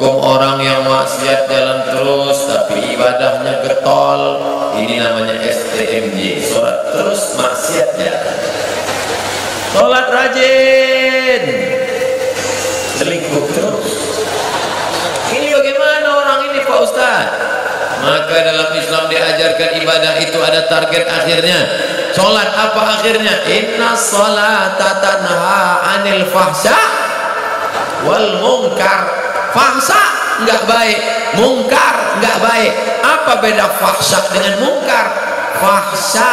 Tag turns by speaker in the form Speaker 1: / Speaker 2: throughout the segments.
Speaker 1: Hukum orang yang maksiat jalan terus tapi ibadahnya getol, ini namanya STMJ, sholat terus maksiat jalan. Sholat rajin, selingkuh terus. Ini bagaimana orang ini Pak Ustaz? Maka dalam Islam diajarkan ibadah itu ada target akhirnya. Sholat apa akhirnya? Inna sholata tanha anil fahsya wal munkar. Fahsya enggak baik, mungkar enggak baik. Apa beda fahsya dengan mungkar? Fahsya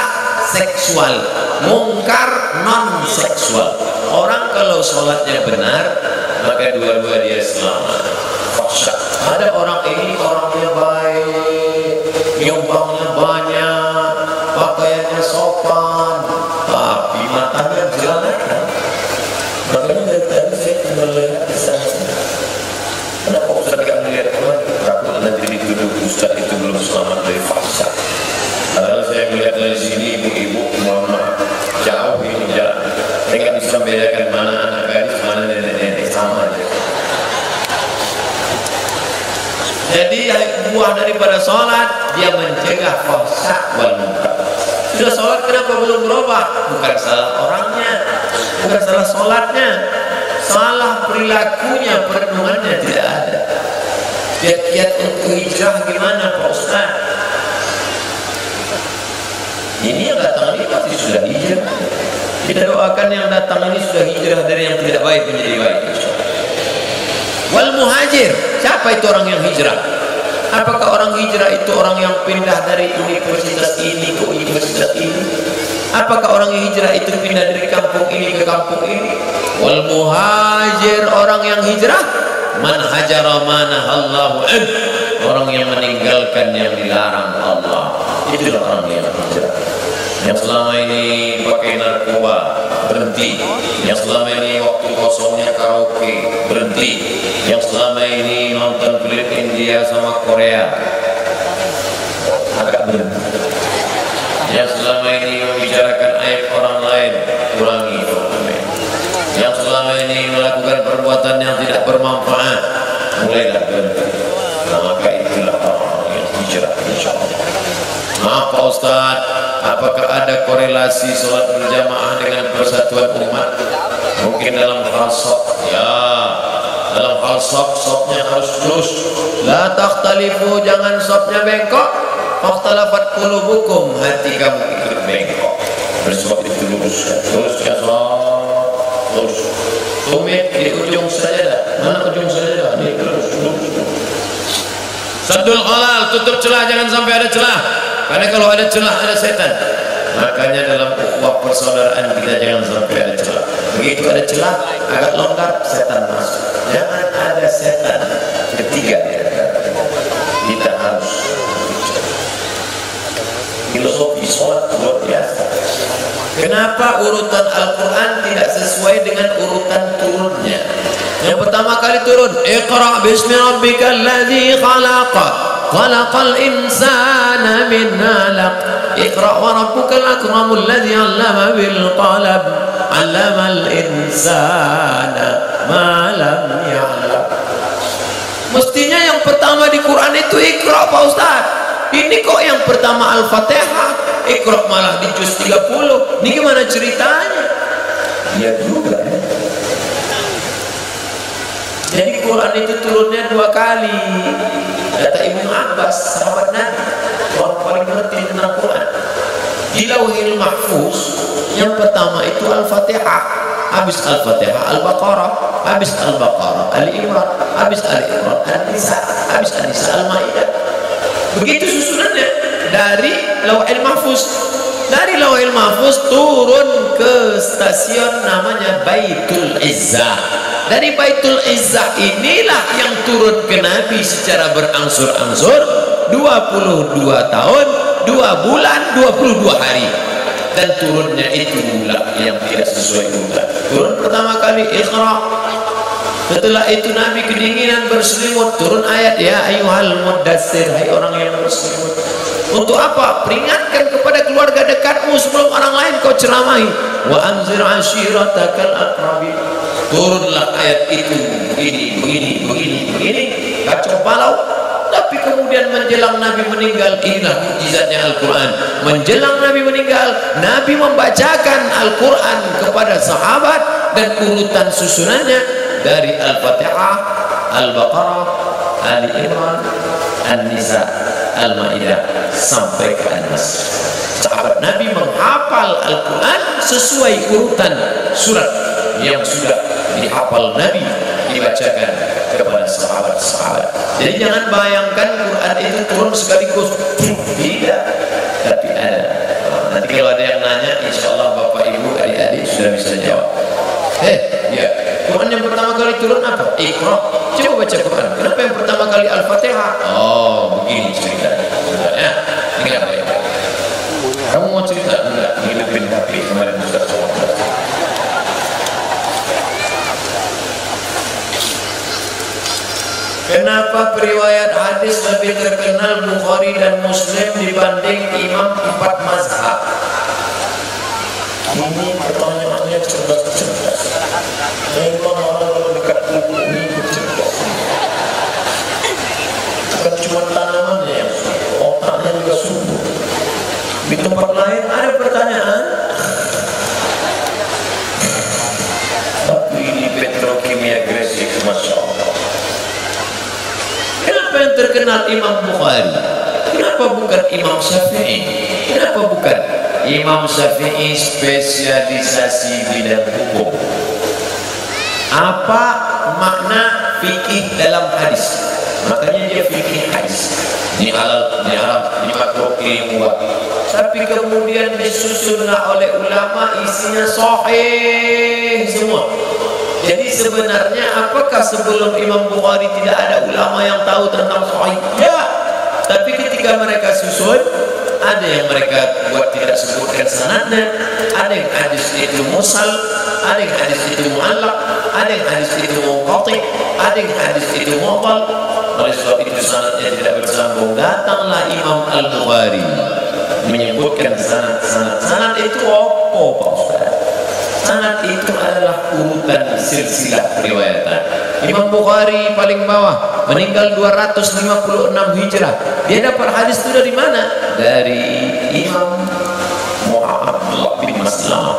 Speaker 1: seksual, mungkar non seksual. Orang kalau sholatnya benar maka dua-dua dia selamat. Fahsya. Ada orang ini orangnya baik, nyumbangnya banyak, pakaiannya sopan, tapi matanya jelek. Makanya dari tadi saya melihat kesana. Kenapa Ustaz gak melihat kemana? Takut nanti dituduh Ustaz itu belum selamat dari fahsya. Padahal saya melihat dari sini ibu-ibu mama jauh ini jalan. Saya nggak bisa membedakan mana anak gadis, mana nenek-nenek, sama aja. Jadi buah daripada sholat dia mencegah fahsya wal munkar. Sudah sholat kenapa belum berubah? Bukan salah orangnya, bukan salah sholatnya, salah perilakunya, perenungannya tidak ada. Kiat-kiat untuk hijrah gimana Pak Ustaz? Ini yang datang ini pasti sudah hijrah. Kita doakan yang datang ini sudah hijrah dari yang tidak baik menjadi baik. Wal muhajir, siapa itu orang yang hijrah? Apakah orang hijrah itu orang yang pindah dari universitas ini ke universitas ini? Apakah orang yang hijrah itu pindah dari kampung ini ke kampung ini? Wal muhajir, orang yang hijrah, man hajara manahallahu an, orang yang meninggalkan yang dilarang Allah. Itulah orang yang hijrah. Yang selama ini pakai narkoba, berhenti. Yang selama ini waktu kosongnya karaoke, berhenti. Yang selama ini nonton film India sama Korea, agak berhenti. Yang selama ini membicarakan aib orang lain, kurangi. Yang selama ini melakukan perbuatan yang tidak bermanfaat, mulailah berhenti. Nah, maka itulah orang yang hijrah, insyaallah. Maaf Pak Ustaz, apakah ada korelasi sholat berjamaah dengan persatuan umat? Mungkin dalam hal sok, ya, dalam hal sopnya harus lurus. La takhtalifu, jangan sopnya bengkok. Fakhtalafat qulubukum, hati kamu ikut bengkok. Bersop itu luruskan, luruskan lurus. Tumit di ujung sajadah. Mana ujung sajadah? Ini lurus. Saddul khalal, tutup celah, jangan sampai ada celah. Karena kalau ada celah ada setan. Makanya dalam ukhuwah persaudaraan kita jangan sampai ada celah. Begitu ada celah agak longgar, setan masuk. Jangan ada setan ketiga. Kita harus filosofi sholat luar biasa. Kenapa urutan Al-Quran tidak sesuai dengan urutan turunnya? Yang pertama kali turun, Iqra bismi rabbikal ladzi khalaqa khalaqal insana min 'alaq. Iqra wa rabbukal akramul ladzi 'allama bil qalam 'allamal insana ma lam ya'lam. Mestinya yang pertama di Quran itu Iqra Pak Ustaz. Ini kok yang pertama Al-Fatihah, Iqra malah di juz 30. Ini gimana ceritanya? Ya juga ya. Jadi Quran itu turunnya 2 kali. Kata Ibnu Abbas, sahabat Nabi, orang paling ngerti tentang Quran. Di Lauhil Mahfuz yang pertama itu Al-Fatihah, habis Al-Fatihah Al-Baqarah, habis Al-Baqarah Ali Imran, habis Ali Imran An-Nisa, habis An-Nisa Al-Maidah. Begitu susunannya dari Lauhil Mahfuz. Dari Lauhil Mahfuz turun ke stasiun namanya Baitul Izzah. Dari Baitul Izzah inilah yang turun ke Nabi secara berangsur-angsur 22 tahun, 2 bulan, 22 hari. Dan turunnya itu pula yang tidak sesuai urutan. Turun pertama kali Iqra. Setelah itu Nabi kedinginan berselimut, turun ayat ya ayyuhal muddatsir, hai orang yang berselimut. Untuk apa? Peringatkan kepada keluarga dekatmu sebelum orang lain kau ceramahi. Wa anzir ashiratakal aqrabin. Turunlah ayat itu begini. berpalau. Tapi kemudian menjelang Nabi meninggal, inilah mukjizatnya Al-Quran. Menjelang Nabi meninggal, Nabi membacakan Al-Quran kepada sahabat, dan urutan susunannya dari Al-Fatihah, Al-Baqarah, Ali Imran, An-Nisa, Al-Ma'idah sampai ke An-Nas. Sahabat Nabi menghafal Al-Quran sesuai urutan surat yang sudah dihafal Nabi, dibacakan kepada sahabat-sahabat. Jadi jangan bayangkan Quran itu turun sekaligus, tidak. Tapi ada. Nanti kalau ada yang nanya, insya Allah Bapak Ibu adik-adik sudah bisa jawab. Ya, Quran yang pertama kali turun apa? Iqra. Coba baca Quran. Kenapa yang pertama kali Al-Fatihah? Oh, begini ceritanya. Ya, ini apa ya? Kamu mau cerita? Enggak, ngidupin HP kemarin Ustaz. Kenapa periwayat hadis lebih terkenal Bukhari dan Muslim dibanding imam 4 mazhab? Ini pertanyaannya cerdas-cerdas. Memang orang dekat buku ini cerdas. Bukan cuma tanamannya yang otaknya juga subur. Di tempat lain ada pertanyaan, tapi ini petrokimia Gresik, Masya Allah. Kenapa yang terkenal Imam Bukhari? Kenapa bukan Imam Syafi'i? Kenapa bukan Imam Syafi'i spesialisasi bidang hukum? Apa makna fikih dalam hadis? Makanya dia fikih hadis. Ini halal, ini haram, ini makruh, ini mubah. Tapi kemudian disusunlah oleh ulama, isinya sahih semua. Jadi sebenarnya apakah sebelum Imam Bukhari tidak ada ulama yang tahu tentang sahih? Ya. Tapi ketika mereka susun, ada yang mereka buat tidak sebutkan sanadnya, ada yang hadis itu mursal, ada yang hadis itu mu'allaq, ada yang hadis itu munqati, ada yang hadis itu mu'tal. Oleh sebab itu sanadnya tidak bersambung. Datanglah Imam Al-Bukhari menyebutkan sanad itu apa Pak Ustaz? Sanad itu adalah urutan silsilah riwayatan. Imam Bukhari paling bawah, meninggal 256 Hijrah. Dia dapat hadis itu dari mana? Dari Imam Abdullah bin Maslamah.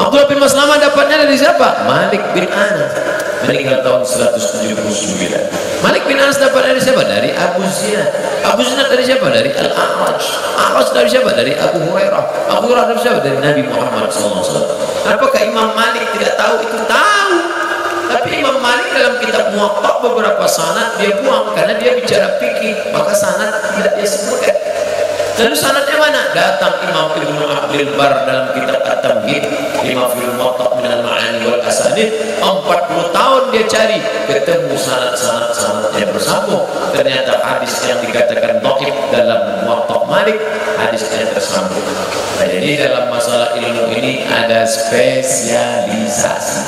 Speaker 1: Abdullah bin Maslamah dapatnya dari siapa? Malik bin Anas, meninggal tahun 179. Malik bin Anas dapat dari siapa? Dari Abu Zinad. Abu Zinad dari siapa? Dari Al-A'raj. A'raj dari siapa? Dari Abu Hurairah. Abu Hurairah dari siapa? Dari Nabi Muhammad SAW. Apakah Imam Malik tidak tahu? Itu tahu. Tapi Imam Malik dalam kitab Muwatta beberapa sanad dia buang karena dia bicara fikih, maka sanad tidak dia sebutkan. Lalu sanadnya mana? Datang Imam Ibnu Abdul Bar dalam kitab At-Tamhid, Imam Fil Muwatta min al-Ma'ani wal Asanid. 40 tahun dia cari, ketemu sanad yang bersambung. Ternyata hadis yang dikatakan dhaif dalam Muwatta Malik, hadisnya tersambung. Nah, jadi dalam masalah ilmu ini ada spesialisasi.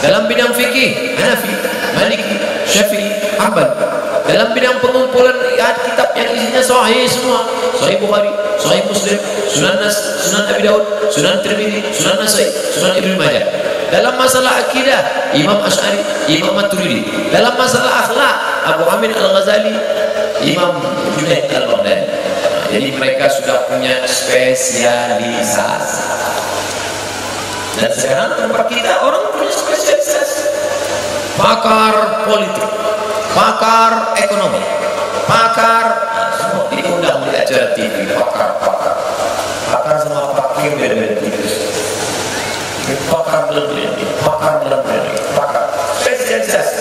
Speaker 1: Dalam bidang fikih, Hanafi, Maliki, Syafi'i, Hanbali. Dalam bidang pengumpulan kitab yang isinya sahih semua, Sahih Bukhari, Sahih Muslim, Sunan Abi Daud, Sunan Tirmidzi, Sunan Nasai, Sunan Ibnu Majah. Dalam masalah akidah, Imam Asy'ari, Imam Maturidi. Dalam masalah akhlak, Abu Hamid Al-Ghazali, Imam Junaid Al-Baghdadi. Jadi mereka sudah punya spesialisasi. Dan sekarang tempat kita orang punya spesialisasi. Pakar politik, pakar ekonomi, pakar semua diundang di acara TV. Pakar sama pakir beda-beda tipis. Pakar spesialisasi.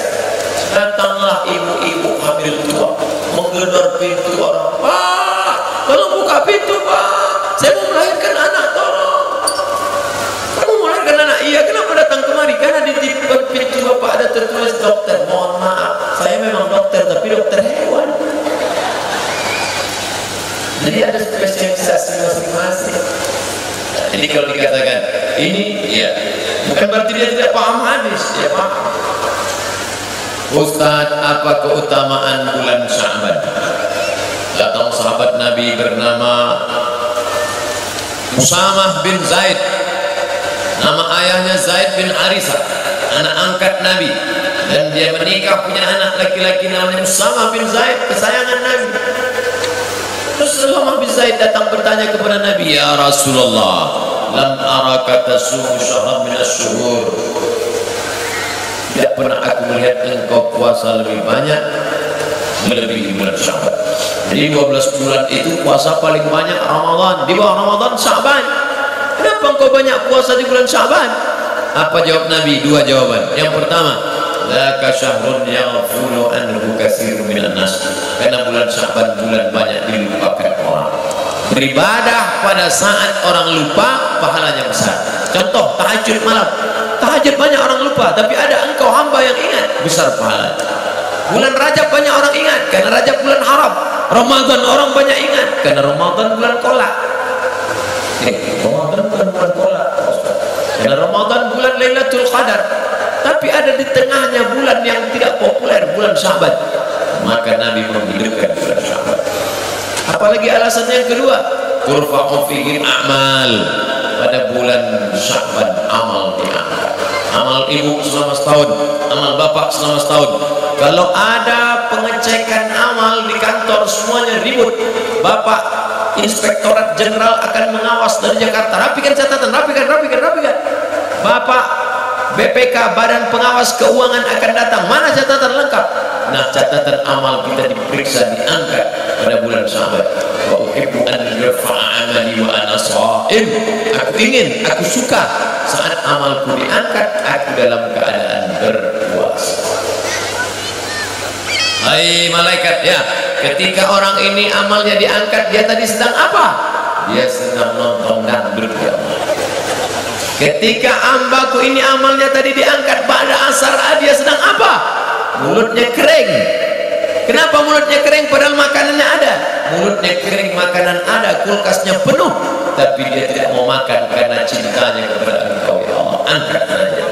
Speaker 1: Datanglah ibu-ibu hamil tua menggedor pintu orang. Pak, tolong buka pintu Pak, saya mau melahirkan anak, tolong. Kamu melahirkan anak? Iya. Kenapa datang kemari? Karena di pintu Bapak ada tertulis dokter. Mohon maaf, saya memang dokter tapi dokter hewan. Jadi ada spesialisasi masing-masing. Jadi kalau dikatakan ini, ya bukan berarti dia tidak paham hadis, dia paham. Ustaz, apa keutamaan bulan Sya'ban? Datang sahabat Nabi bernama Usamah bin Zaid. Nama ayahnya Zaid bin Harisah, anak angkat Nabi. dan dia menikah punya anak laki-laki namanya Usamah bin Zaid, kesayangan Nabi. Terus Usamah bin Zaid datang bertanya kepada Nabi, ya Rasulullah, lam araka tasumu syahran min asy-syuhur. Tidak pernah aku melihat engkau puasa lebih banyak melebihi bulan Sya'ban. Jadi 12 bulan itu puasa paling banyak Ramadan, di bawah Ramadan Sya'ban. Kenapa engkau banyak puasa di bulan Sya'ban? Apa jawab Nabi? Dua jawaban. Yang pertama, laka syahrun yaghfulu anhu katsirun minan nas. Karena bulan Sya'ban bulan banyak dilupakan orang. Beribadah pada saat orang lupa pahalanya besar. Contoh tahajud malam. Tahajud banyak orang lupa, tapi ada engkau hamba yang ingat, besar pahalanya. Bulan Rajab banyak orang ingat karena Rajab bulan haram. Ramadan orang banyak ingat karena Ramadan bulan kolak. Ramadan bukan bulan kolak. Karena Ramadan bulan Lailatul Qadar. Tapi ada di tengahnya bulan yang tidak populer, bulan Sya'ban. Maka Nabi menghidupkan bulan Sya'ban. Apalagi alasan yang kedua, turfa'u fihi a'mal. Pada bulan Sya'ban amal diangkat. Amal ibu selama setahun, amal bapak selama setahun. Kalau ada pengecekan amal di kantor semuanya ribut, bapak Inspektorat Jenderal akan mengawas dari Jakarta, rapikan catatan, rapikan. Bapak BPK Badan Pengawas Keuangan akan datang, mana catatan lengkap? Nah, catatan amal kita diperiksa, diangkat pada bulan Sya'ban. Wa uhibbu an yurfa'a amali wa ana sha'im. Aku ingin, aku suka saat amalku diangkat, aku dalam keadaan berpuasa. Hai malaikat, ya, ketika orang ini amalnya diangkat, dia tadi sedang apa? Dia sedang nonton dangdut, ya. Ketika hambaku ini amalnya tadi diangkat pada asar, dia sedang apa? Mulutnya kering. Kenapa mulutnya kering padahal makanannya ada? Mulutnya kering, makanan ada, kulkasnya penuh, tapi dia tidak mau makan karena cintanya kepada Engkau, ya Allah. Angkat saja.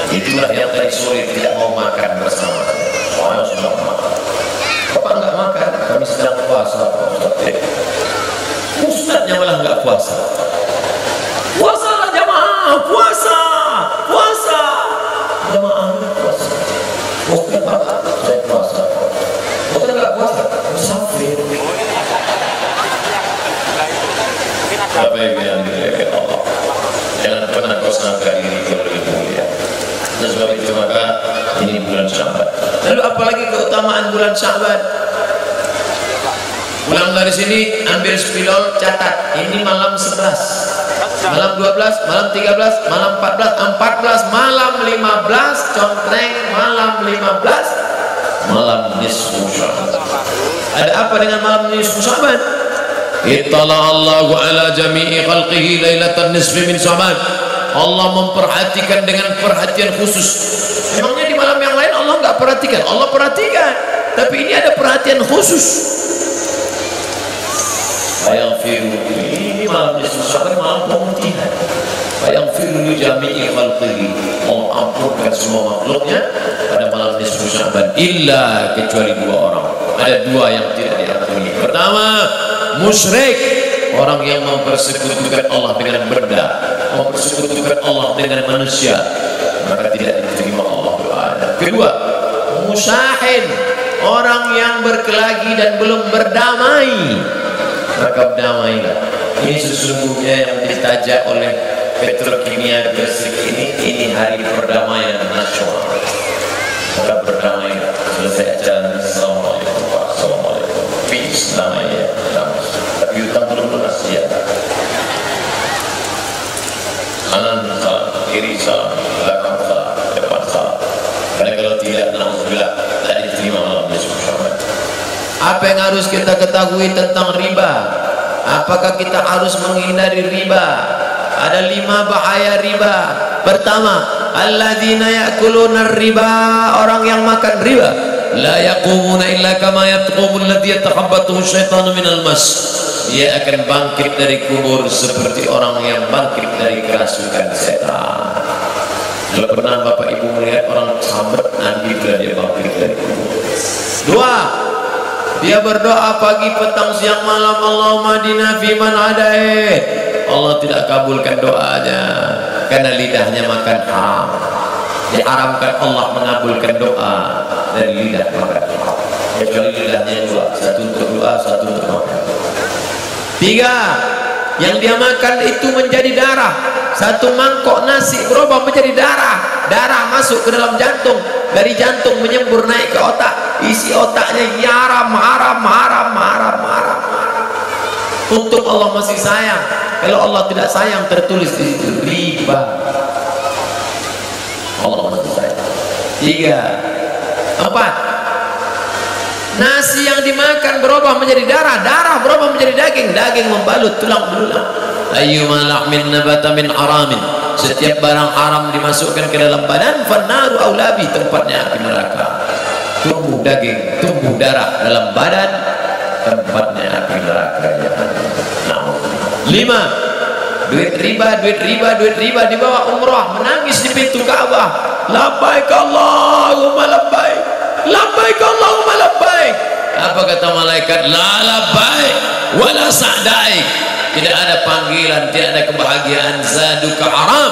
Speaker 1: Itulah yang tadi sore tidak mau makan bersama. Soalnya sudah makan. Bapak enggak makan, kami sedang puasa. Ustadznya malah enggak puasa. Puasalah jamaah, puasa. Jamaah puasa. Bukan Bapak, saya puasa. Bukan enggak puasa, musafir. Bapak Ibu yang dimuliakan Allah, jangan pernah kau sangka diri kau lebih mulia. Dan sebab itu maka ini bulan Sya'ban. Lalu apalagi keutamaan bulan Sya'ban? Pulang dari sini ambil spidol, catat. Ini malam 11, malam 12, malam 13, malam 14, malam 15, contreng malam 15, malam nisfu Sya'ban. Ada apa dengan malam nisfu Sya'ban? Ittala Allahu ala jami'i khalqihi lailatan nisfi min Sya'ban. Allah memperhatikan dengan perhatian khusus. Memangnya di malam yang lain Allah enggak perhatikan? Allah perhatikan, tapi ini ada perhatian khusus. Fayaghfiru, ini malam nisfu Sya'ban, malam pemutihan. Fayaghfiru li jami'i khalqihi, Allah ampunkan semua makhluknya pada malam nisfu Sya'ban, illa kecuali dua orang. Ada dua yang tidak diampuni. Pertama, musyrik, orang yang mempersekutukan Allah dengan benda, mempersekutukan Allah dengan manusia, maka tidak diterima Allah doanya. Kedua, musyahid, orang yang berkelahi dan belum berdamai, maka berdamailah. Ini sesungguhnya yang ditajak oleh Petrokimia Gresik ini hari perdamaian nasional. Maka berdamailah. Selesai acara, assalamualaikum, assalamualaikum, peace, damai ya, damai. Tapi hutang belum lunas ya. Kanan salah, kiri salah, belakang salah, depan salah. Karena kalau tidak, alhamdulillah tak diterima malam nisfu Sya'ban. Apa yang harus kita ketahui tentang riba? Apakah kita harus menghindari riba? Ada 5 bahaya riba. Pertama, alladzina ya'kuluna riba, orang yang makan riba. La yaqumuna illa kama yaqumul ladzi yatakhabbathu syaitanu minal mas. Dia akan bangkit dari kubur seperti orang yang bangkit dari kerasukan setan. Kalau pernah Bapak Ibu melihat orang sambat nanti bila dia bangkit dari kubur. 2, dia berdoa pagi, petang, siang, malam, Allahumma hadina fi man hadait. Allah tidak kabulkan doanya karena lidahnya makan haram. Diharamkan Allah mengabulkan doa dari lidah makan, kecuali lidahnya dua, satu untuk doa, satu untuk makan. 3, yang dia makan itu menjadi darah. Satu mangkok nasi berubah menjadi darah. Darah masuk ke dalam jantung, dari jantung menyembur naik ke otak, isi otaknya haram, haram, haram, haram, haram. Untung Allah masih sayang. Kalau Allah tidak sayang, tertulis di situ riba. Allah masih sayang. 3, 4, nasi yang dimakan berubah menjadi darah, darah berubah menjadi daging, daging membalut tulang belulang. Ayyuma lahmin nabata min haramin, setiap barang haram dimasukkan ke dalam badan, fannaru aulabi, tempatnya api neraka. Tumbuh daging, tumbuh darah dalam badan, tempatnya api neraka. 5, duit riba, duit riba, duit riba dibawa umrah, menangis di pintu Ka'bah, labbaik Allahumma labbaik, labbaik Allahumma labbaik. Apa kata malaikat? La labbaik wala sa'daik. Tidak ada panggilan, tidak ada kebahagiaan. Zaduka haram,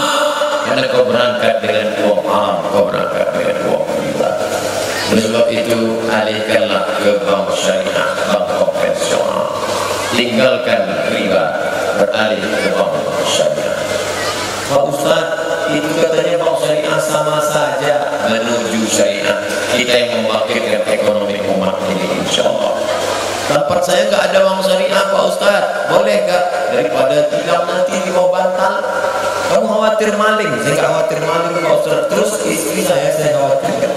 Speaker 1: karena kau berangkat dengan uang haram, kau berangkat dengan uang riba. Sebab itu alihkanlah ke bank syariah, bank konvensional, tinggalkan riba, beralih ke bank syariah. Pak Ustaz, itu katanya bank syariah sama saja menuju syariah. Kita yang membangkitkan ekonomi umat ini, insyaAllah. Tempat saya nggak ada bank syariah Pak Ustaz, boleh nggak? Daripada tilam nanti di bawah bantal. Kamu khawatir maling? Saya nggak khawatir maling Pak Ustaz. Terus istri saya khawatir.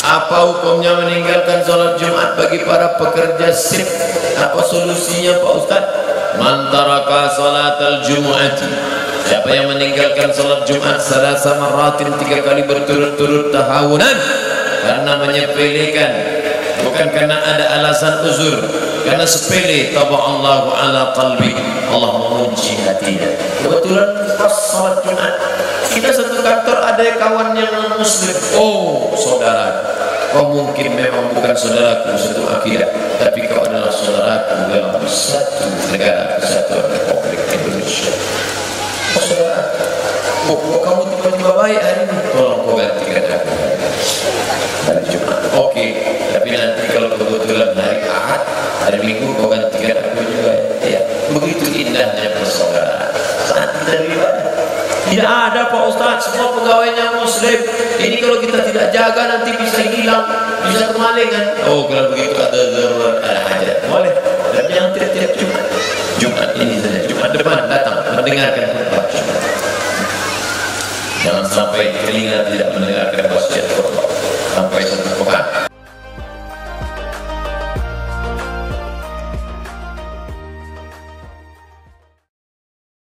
Speaker 1: Apa hukumnya meninggalkan sholat Jumat bagi para pekerja shift? Apa solusinya Pak Ustaz? Man taraka salatal Jumu'ati, siapa yang meninggalkan sholat Jumat salasa marratin, 3 kali berturut-turut tahawunan, karena menyepelekan, bukan karena ada alasan uzur, karena sepele, taba'allahu ala qalbi, Allah mengunci hatinya. Kebetulan pas sholat Jumat kita satu kantor, ada kawan yang muslim. Oh saudara, kau mungkin memang bukan saudaraku satu akidah, tapi kau adalah saudaraku dalam satu negara kesatuan Republik Indonesia. Oh saudara, kok kamu tiba-tiba baik hari ini? Tolong kau gantikan aku hari Jumat. Oke, tapi nanti kalau kebetulan hari Ahad, hari Minggu, kau gantikan aku juga ya. Begitu indahnya persaudaraan saat kita beribadah. Tidak ada Pak Ustaz, semua pegawainya muslim. Ini kalau kita tidak jaga nanti bisa hilang, bisa kemalingan. Oh kalau begitu ada darurat, ada hajat, boleh. Dan yang tiap-tiap Jumat ini saja, Jumat depan datang mendengarkan khutbah Jumat. Jangan sampai telinga tidak mendengarkan wasiat